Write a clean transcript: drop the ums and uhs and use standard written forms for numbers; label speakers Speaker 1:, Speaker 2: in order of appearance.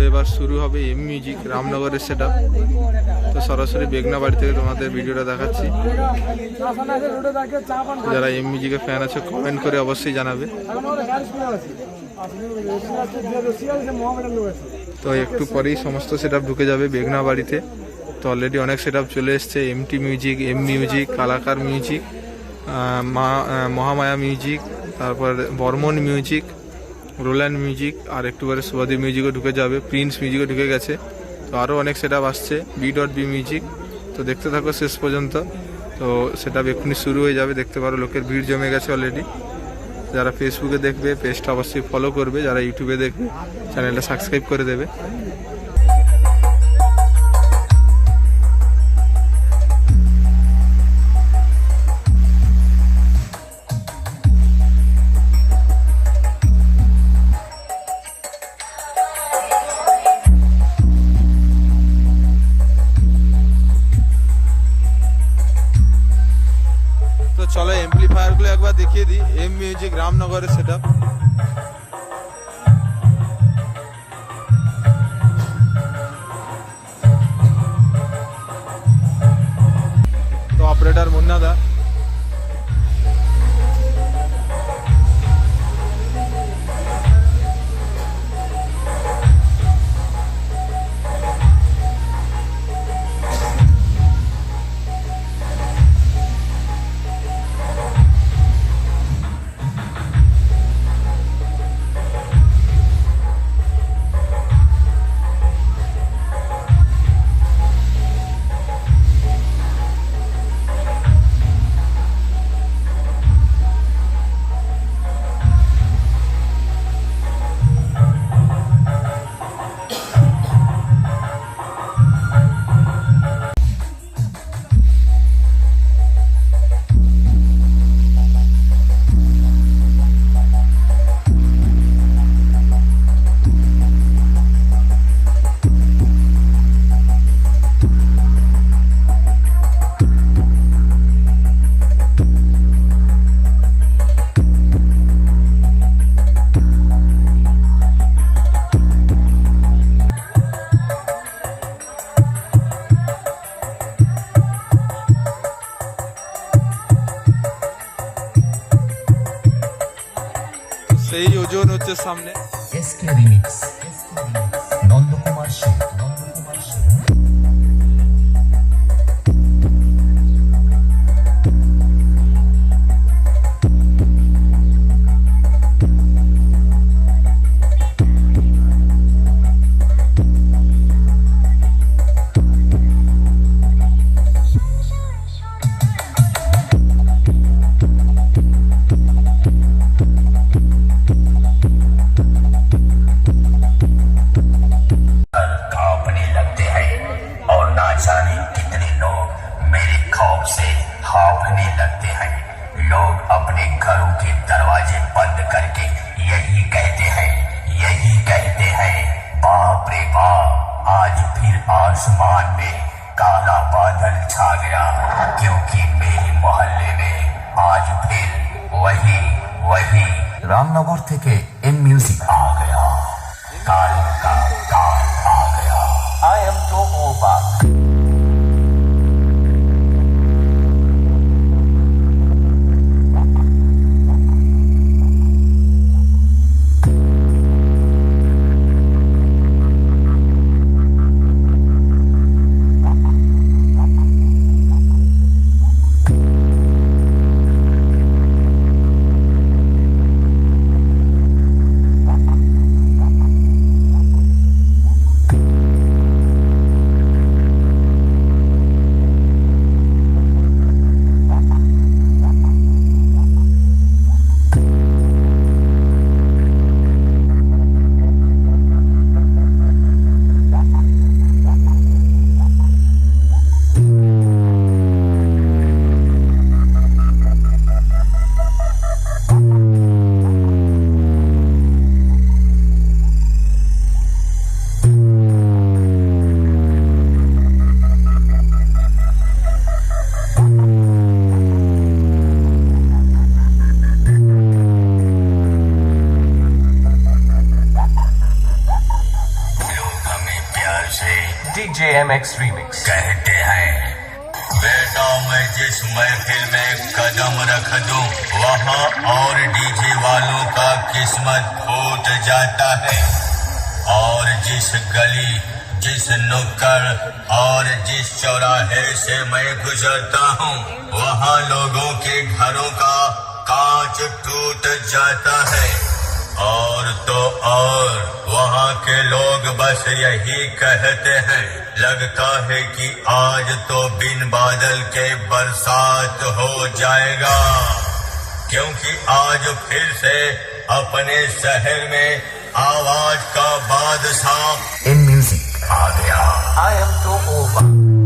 Speaker 1: এবার শুরু হবে এম মিউজিক রামনগরের সেটআপ। তো সরাসরি বেগনা বাড়ি থেকে তোমাদের ভিডিওটা দেখাচ্ছি। যারা এম মিউজিকের ফ্যান আছে কমেন্ট করে অবশ্যই জানাবে। তো একটু পরেই সমস্ত সেটআপ ঢুকে যাবে বেগনা বাড়িতে। তো অলরেডি অনেক সেটআপ চলে এসছে, MT music, M music, Kalakar music, Mahamaya music, তারপর বর্মন মিউজিক, রোল্যান্ড মিউজিক, আর একটু পরে সুবাদী মিউজিকও ঢুকে যাবে, প্রিন্স মিউজিকও ঢুকে গেছে। তো আরও অনেক সেটআপ আসছে, বি.বি মিউজিক। তো দেখতে থাকো শেষ পর্যন্ত। তো সেটআপ এক্ষুনি শুরু হয়ে যাবে, দেখতে পারো লোকের ভিড় জমে গেছে অলরেডি। যারা ফেসবুকে দেখবে পেজটা অবশ্যই ফলো করবে, যারা ইউটিউবে দেখবে চ্যানেলটা সাবস্ক্রাইব করে দেবে। তো চলো এমপ্লিফায়ারগুলো একবার দেখিয়ে দিই। এম মিউজিক রামনগরের সেটআপ। তো অপারেটর মুন্না দা। সেই ওজন হচ্ছে সামনে।
Speaker 2: SK remix, Nandakumar Sheikh. भागने लगते हैं। लोग अपने घरों के दरवाजे बंद करके यही कहते हैं, बाप रे बाप, आज फिर आसमान में काला बादल छा गया, क्योंकि मेरे मोहल्ले में आज फिर वही रामनगर থেকে एम म्यूजिक आ गया, काल का काल आ गया। I am too over. Channel से
Speaker 3: DJ MX Remix.
Speaker 2: कहते हैं बेटा मैं जिस महफिल में कदम रख दूं वहाँ और डीजे वालों का किस्मत फूट जाता है और जिस गली जिस नुक्कड़ और जिस चौराहे से मैं गुजरता हूँ वहाँ लोगों के घरों का कांच टूट जाता है और तो और वहाँ के लोग बस यही कहते हैं लगता है कि आज तो बिन बादल के बरसात हो जाएगा क्योंकि आज फिर से अपने शहर में आवाज का बादशाह इन म्यूजिक आ गया।
Speaker 3: I am too over.